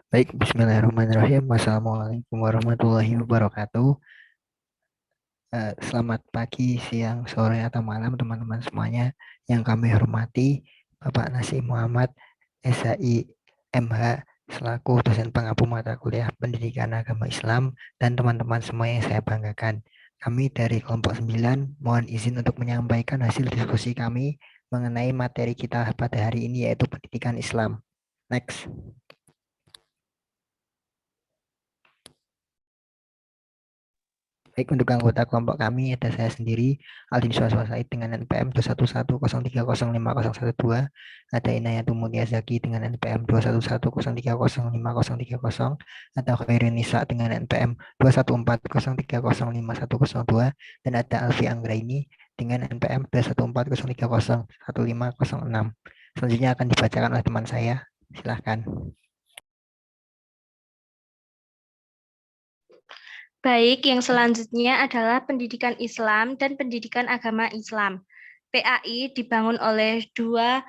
Baik, bismillahirrahmanirrahim. Wassalamualaikum warahmatullahi wabarakatuh. Selamat pagi, siang, sore, atau malam teman-teman semuanya yang kami hormati. Bapak Nasi Muhammad SHI MH selaku dosen pengampu mata kuliah Pendidikan Agama Islam dan teman-teman semua yang saya banggakan. Kami dari kelompok 9 mohon izin untuk menyampaikan hasil diskusi kami mengenai materi kita pada hari ini yaitu pendidikan Islam. Next. Baik, untuk anggota kelompok kami ada saya sendiri, Aldin Swaswa Said dengan NPM 21103050012, ada Inayatul Mulia Zaki dengan NPM 21103050030, ada Khairin Nisa dengan NPM 21403051002, dan ada Alfi Anggraini dengan NPM 21403011506. Selanjutnya akan dibacakan oleh teman saya. Silahkan. Baik, yang selanjutnya adalah pendidikan Islam dan pendidikan agama Islam. PAI dibangun oleh dua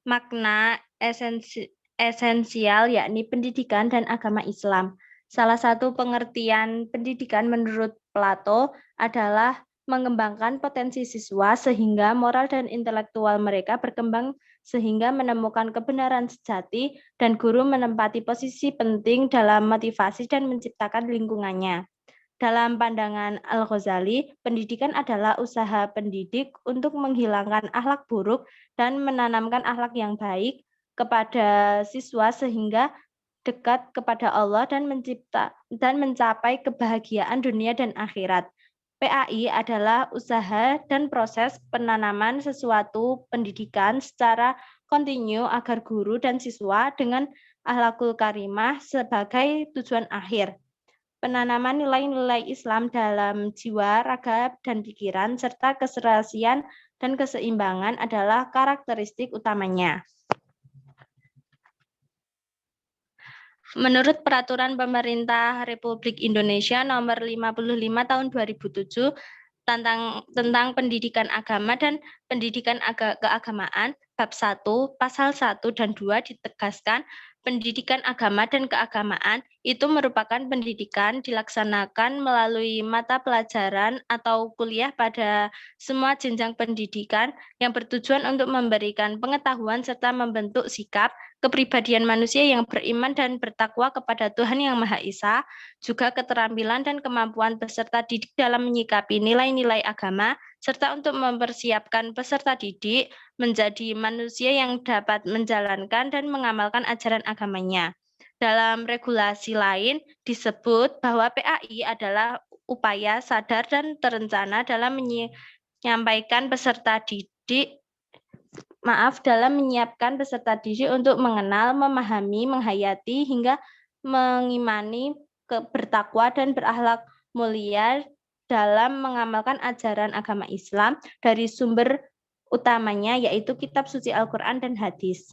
makna esensial, yakni pendidikan dan agama Islam. Salah satu pengertian pendidikan menurut Plato adalah mengembangkan potensi siswa sehingga moral dan intelektual mereka berkembang sehingga menemukan kebenaran sejati dan guru menempati posisi penting dalam motivasi dan menciptakan lingkungannya. Dalam pandangan Al-Ghazali, pendidikan adalah usaha pendidik untuk menghilangkan akhlak buruk dan menanamkan akhlak yang baik kepada siswa sehingga dekat kepada Allah dan mencapai kebahagiaan dunia dan akhirat. PAI adalah usaha dan proses penanaman sesuatu pendidikan secara kontinu agar guru dan siswa dengan akhlakul karimah sebagai tujuan akhir. Penanaman nilai-nilai Islam dalam jiwa, raga, dan pikiran, serta keserasian dan keseimbangan adalah karakteristik utamanya. Menurut Peraturan Pemerintah Republik Indonesia Nomor 55 Tahun 2007 tentang pendidikan agama dan pendidikan keagamaan, bab 1, pasal 1 dan 2 ditegaskan pendidikan agama dan keagamaan itu merupakan pendidikan dilaksanakan melalui mata pelajaran atau kuliah pada semua jenjang pendidikan yang bertujuan untuk memberikan pengetahuan serta membentuk sikap, kepribadian manusia yang beriman dan bertakwa kepada Tuhan Yang Maha Esa, juga keterampilan dan kemampuan peserta didik dalam menyikapi nilai-nilai agama, serta untuk mempersiapkan peserta didik menjadi manusia yang dapat menjalankan dan mengamalkan ajaran agamanya. Dalam regulasi lain disebut bahwa PAI adalah upaya sadar dan terencana dalam menyampaikan peserta didik dalam menyiapkan peserta didik untuk mengenal, memahami, menghayati, hingga mengimani, bertakwa, dan berakhlak mulia dalam mengamalkan ajaran agama Islam dari sumber utamanya, yaitu kitab suci Al-Quran dan hadis.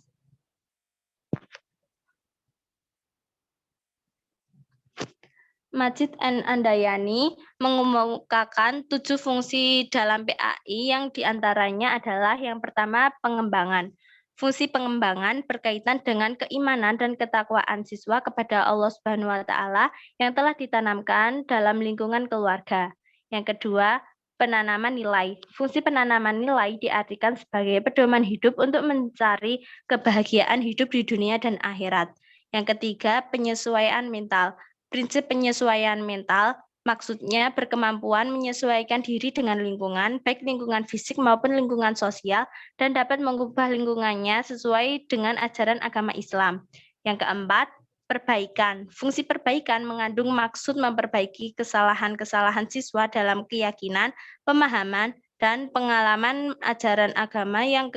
Majid Andayani mengemukakan 7 fungsi dalam PAI yang diantaranya adalah yang pertama pengembangan. Fungsi pengembangan berkaitan dengan keimanan dan ketakwaan siswa kepada Allah Subhanahu wa taala yang telah ditanamkan dalam lingkungan keluarga. Yang kedua, penanaman nilai. Fungsi penanaman nilai diartikan sebagai pedoman hidup untuk mencari kebahagiaan hidup di dunia dan akhirat. Yang ketiga, penyesuaian mental. Prinsip penyesuaian mental maksudnya berkemampuan menyesuaikan diri dengan lingkungan, baik lingkungan fisik maupun lingkungan sosial, dan dapat mengubah lingkungannya sesuai dengan ajaran agama Islam. Yang keempat, perbaikan. Fungsi perbaikan mengandung maksud memperbaiki kesalahan-kesalahan siswa dalam keyakinan, pemahaman, dan pengalaman ajaran agama yang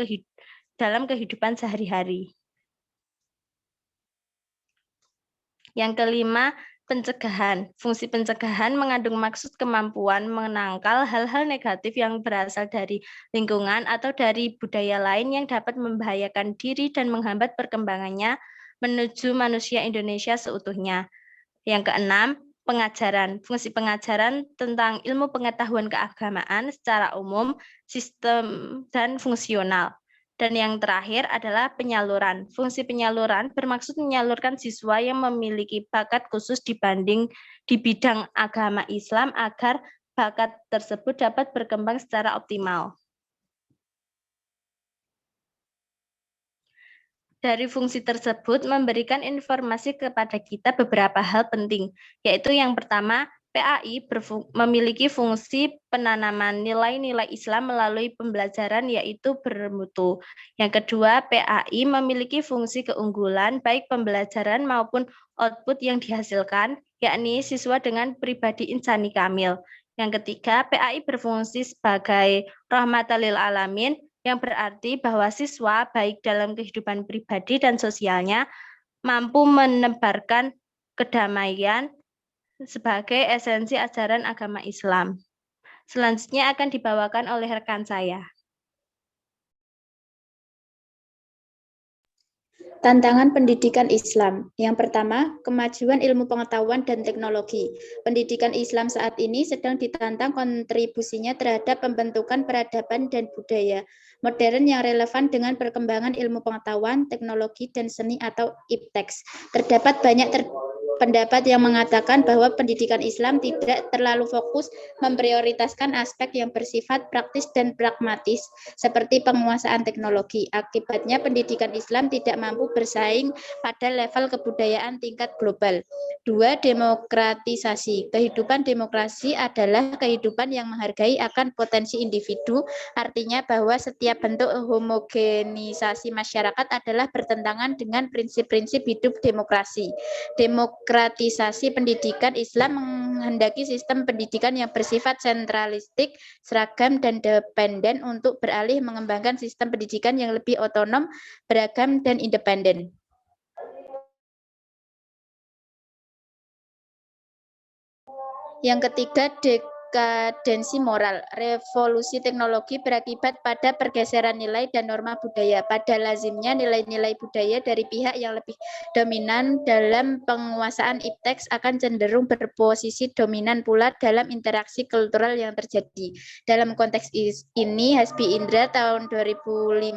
dalam kehidupan sehari-hari. Yang kelima, pencegahan. Fungsi pencegahan mengandung maksud kemampuan menangkal hal-hal negatif yang berasal dari lingkungan atau dari budaya lain yang dapat membahayakan diri dan menghambat perkembangannya menuju manusia Indonesia seutuhnya. Yang keenam, pengajaran. Fungsi pengajaran tentang ilmu pengetahuan keagamaan secara umum, sistem, dan fungsional. Dan yang terakhir adalah penyaluran. Fungsi penyaluran bermaksud menyalurkan siswa yang memiliki bakat khusus di bidang agama Islam agar bakat tersebut dapat berkembang secara optimal. Dari fungsi tersebut memberikan informasi kepada kita beberapa hal penting, yaitu yang pertama, PAI memiliki fungsi penanaman nilai-nilai Islam melalui pembelajaran yaitu bermutu. Yang kedua, PAI memiliki fungsi keunggulan baik pembelajaran maupun output yang dihasilkan, yakni siswa dengan pribadi insani kamil. Yang ketiga, PAI berfungsi sebagai rahmatan lil alamin, yang berarti bahwa siswa baik dalam kehidupan pribadi dan sosialnya mampu menebarkan kedamaian sebagai esensi ajaran agama Islam. Selanjutnya akan dibawakan oleh rekan saya. Tantangan pendidikan Islam. Yang pertama, kemajuan ilmu pengetahuan dan teknologi. Pendidikan Islam saat ini sedang ditantang kontribusinya terhadap pembentukan peradaban dan budaya modern yang relevan dengan perkembangan ilmu pengetahuan, teknologi, dan seni atau ipteks. Terdapat banyak pendapat yang mengatakan bahwa pendidikan Islam tidak terlalu fokus memprioritaskan aspek yang bersifat praktis dan pragmatis seperti penguasaan teknologi. Akibatnya pendidikan Islam tidak mampu bersaing pada level kebudayaan tingkat global. 2. Demokratisasi. Kehidupan demokrasi adalah kehidupan yang menghargai akan potensi individu, artinya bahwa setiap bentuk homogenisasi masyarakat adalah bertentangan dengan prinsip-prinsip hidup demokrasi. Demokratisasi pendidikan Islam menghendaki sistem pendidikan yang bersifat sentralistik, seragam, dan dependen untuk beralih mengembangkan sistem pendidikan yang lebih otonom, beragam, dan independen. Yang ketiga, dekadensi moral. Revolusi teknologi berakibat pada pergeseran nilai dan norma budaya. Pada lazimnya nilai-nilai budaya dari pihak yang lebih dominan dalam penguasaan ipteks akan cenderung berposisi dominan pula dalam interaksi kultural yang terjadi. Dalam konteks ini, Hasbi Indra tahun 2005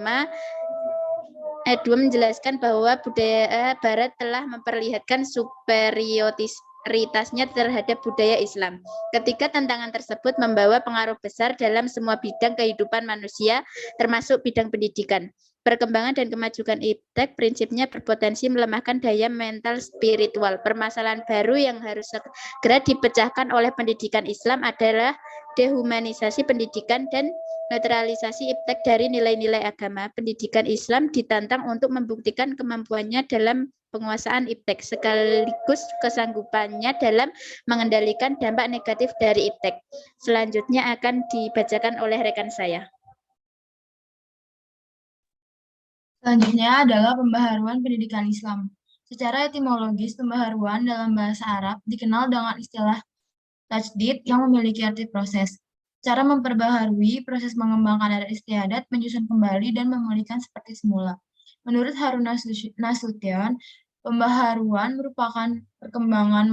menjelaskan bahwa budaya Barat telah memperlihatkan superioritasnya terhadap budaya Islam. Ketiga tantangan tersebut membawa pengaruh besar dalam semua bidang kehidupan manusia, termasuk bidang pendidikan. Perkembangan dan kemajuan iptek prinsipnya berpotensi melemahkan daya mental spiritual. Permasalahan baru yang harus segera dipecahkan oleh pendidikan Islam adalah dehumanisasi pendidikan dan neutralisasi iptek dari nilai-nilai agama. Pendidikan Islam ditantang untuk membuktikan kemampuannya dalam penguasaan iptek sekaligus kesanggupannya dalam mengendalikan dampak negatif dari iptek. Selanjutnya akan dibacakan oleh rekan saya. Selanjutnya adalah pembaharuan pendidikan Islam. Secara etimologis, pembaharuan dalam bahasa Arab dikenal dengan istilah tajdid yang memiliki arti proses. Cara memperbaharui proses mengembangkan adat istiadat, menyusun kembali, dan memulihkan seperti semula. Menurut Harun Nasution, pembaharuan merupakan perkembangan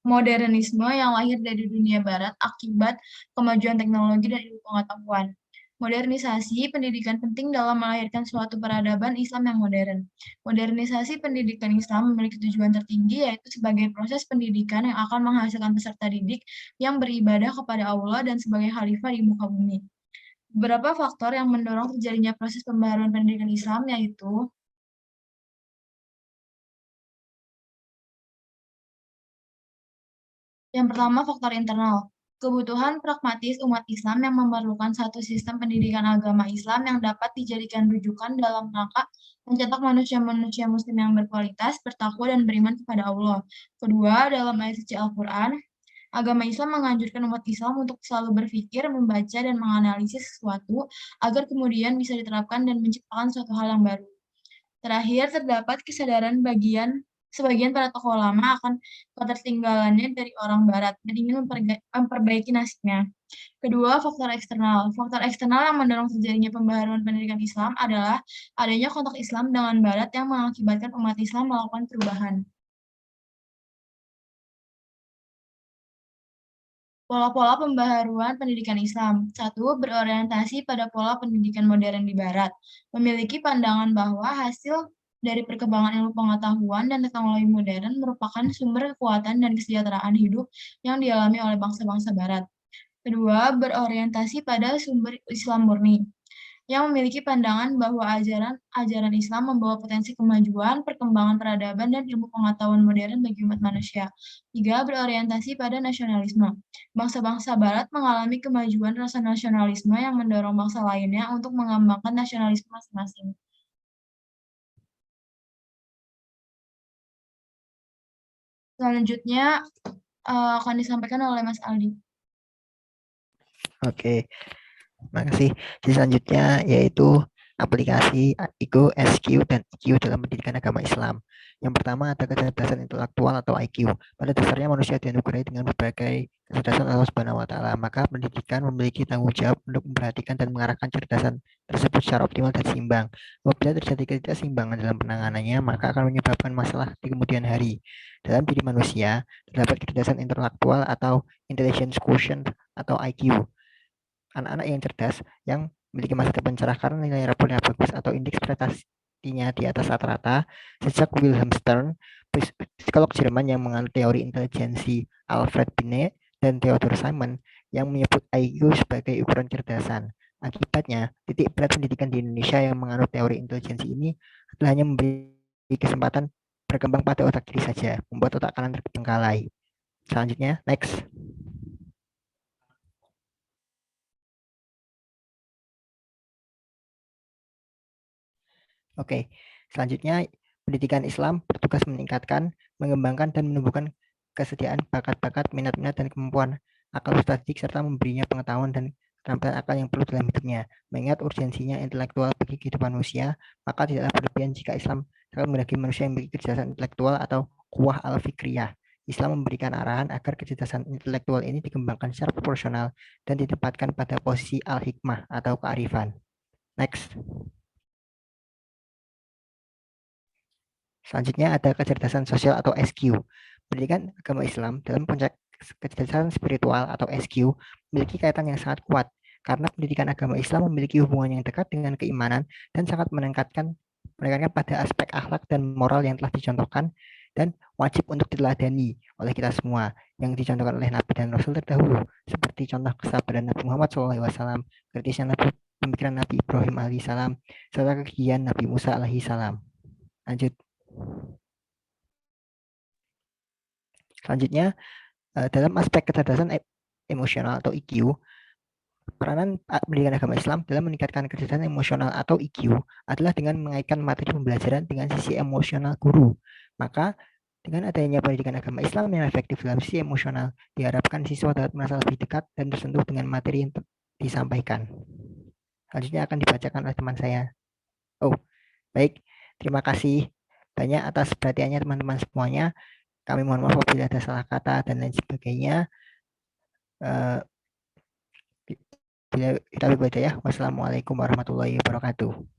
modernisme yang lahir dari dunia barat akibat kemajuan teknologi dan ilmu pengetahuan. Modernisasi pendidikan penting dalam melahirkan suatu peradaban Islam yang modern. Modernisasi pendidikan Islam memiliki tujuan tertinggi yaitu sebagai proses pendidikan yang akan menghasilkan peserta didik yang beribadah kepada Allah dan sebagai khalifah di muka bumi. Beberapa faktor yang mendorong terjadinya proses pembaharuan pendidikan Islam yaitu yang pertama, faktor internal. Kebutuhan pragmatis umat Islam yang memerlukan satu sistem pendidikan agama Islam yang dapat dijadikan rujukan dalam rangka mencetak manusia-manusia muslim yang berkualitas, bertakwa, dan beriman kepada Allah. Kedua, dalam ayat suci Al-Quran, agama Islam menganjurkan umat Islam untuk selalu berpikir, membaca, dan menganalisis sesuatu agar kemudian bisa diterapkan dan menciptakan suatu hal yang baru. Terakhir, terdapat kesadaran sebagian para tokoh lama akan ketertinggalannya dari orang Barat dan ingin memperbaiki nasibnya. Kedua, faktor eksternal. Faktor eksternal yang mendorong terjadinya pembaharuan pendidikan Islam adalah adanya kontak Islam dengan Barat yang mengakibatkan umat Islam melakukan perubahan. Pola-pola pembaharuan pendidikan Islam. 1. Berorientasi pada pola pendidikan modern di Barat. Memiliki pandangan bahwa hasil dari perkembangan ilmu pengetahuan dan teknologi modern merupakan sumber kekuatan dan kesejahteraan hidup yang dialami oleh bangsa-bangsa Barat. Kedua, berorientasi pada sumber Islam murni, yang memiliki pandangan bahwa ajaran Islam membawa potensi kemajuan, perkembangan peradaban, dan ilmu pengetahuan modern bagi umat manusia. 3. Berorientasi pada nasionalisme. Bangsa-bangsa Barat mengalami kemajuan rasa nasionalisme yang mendorong bangsa lainnya untuk mengembangkan nasionalisme masing-masing. Selanjutnya akan disampaikan oleh Mas Aldi. Oke, makasih. Selanjutnya yaitu aplikasi IQ, SQ, dan EQ dalam pendidikan agama Islam. Yang pertama ada kecerdasan intelektual atau IQ. Pada dasarnya manusia dianugerahi dengan berbagai kecerdasan Allah Subhanahu wa taala. Maka pendidikan memiliki tanggung jawab untuk memperhatikan dan mengarahkan kecerdasan tersebut secara optimal dan seimbang. Apabila terjadi ketidakseimbangan dalam penanganannya, maka akan menyebabkan masalah di kemudian hari. Dalam diri manusia terdapat kecerdasan intelektual atau intelligence quotient atau IQ. Anak-anak yang cerdas yang memiliki masa depan cerah karena nilai rapornya bagus atau indeks prestasinya di atas rata-rata. Sejak Wilhelm Stern, psikolog Jerman yang menganut teori intelijensi Alfred Binet dan Theodor Simon yang menyebut IQ sebagai ukuran kecerdasan. Akibatnya, titik berat pendidikan di Indonesia yang menganut teori intelijensi ini adalah hanya memberi kesempatan berkembang pada otak kiri saja, membuat otak kanan terbengkalai. Selanjutnya, next. Oke, selanjutnya pendidikan Islam bertugas meningkatkan, mengembangkan, dan menumbuhkan kesediaan bakat-bakat, minat-minat, dan kemampuan akal statistik serta memberinya pengetahuan dan keterampilan akal yang perlu dalam hidupnya. Mengingat urgensinya intelektual bagi kehidupan manusia, maka tidaklah berlebihan jika Islam akan menghendaki manusia yang memiliki kecerdasan intelektual atau kuwah al-fikriyah. Islam memberikan arahan agar kecerdasan intelektual ini dikembangkan secara proporsional dan ditempatkan pada posisi al-hikmah atau kearifan. Next. Selanjutnya ada kecerdasan sosial atau SQ. Pendidikan agama Islam dalam konteks kecerdasan spiritual atau SQ memiliki kaitan yang sangat kuat karena pendidikan agama Islam memiliki hubungan yang dekat dengan keimanan dan sangat menekankan pada aspek akhlak dan moral yang telah dicontohkan dan wajib untuk diteladani oleh kita semua yang dicontohkan oleh Nabi dan Rasul terdahulu seperti contoh kesabaran Nabi Muhammad SAW, kritisnya Nabi, pemikiran Nabi Ibrahim alaihissalam, serta kegigihan Nabi Musa alaihissalam. Lanjut. Selanjutnya, dalam aspek kecerdasan emosional atau IQ, peranan pendidikan agama Islam dalam meningkatkan kecerdasan emosional atau IQ adalah dengan mengaitkan materi pembelajaran dengan sisi emosional guru. Maka, dengan adanya pendidikan agama Islam yang efektif dalam sisi emosional, diharapkan siswa dapat merasa lebih dekat dan tersentuh dengan materi yang disampaikan. Selanjutnya akan dibacakan oleh teman saya. Oh, baik. Terima kasih banyak atas perhatiannya teman-teman semuanya. Kami mohon maaf apabila ada salah kata dan lain sebagainya. Kita berbaca ya. Wassalamualaikum warahmatullahi wabarakatuh.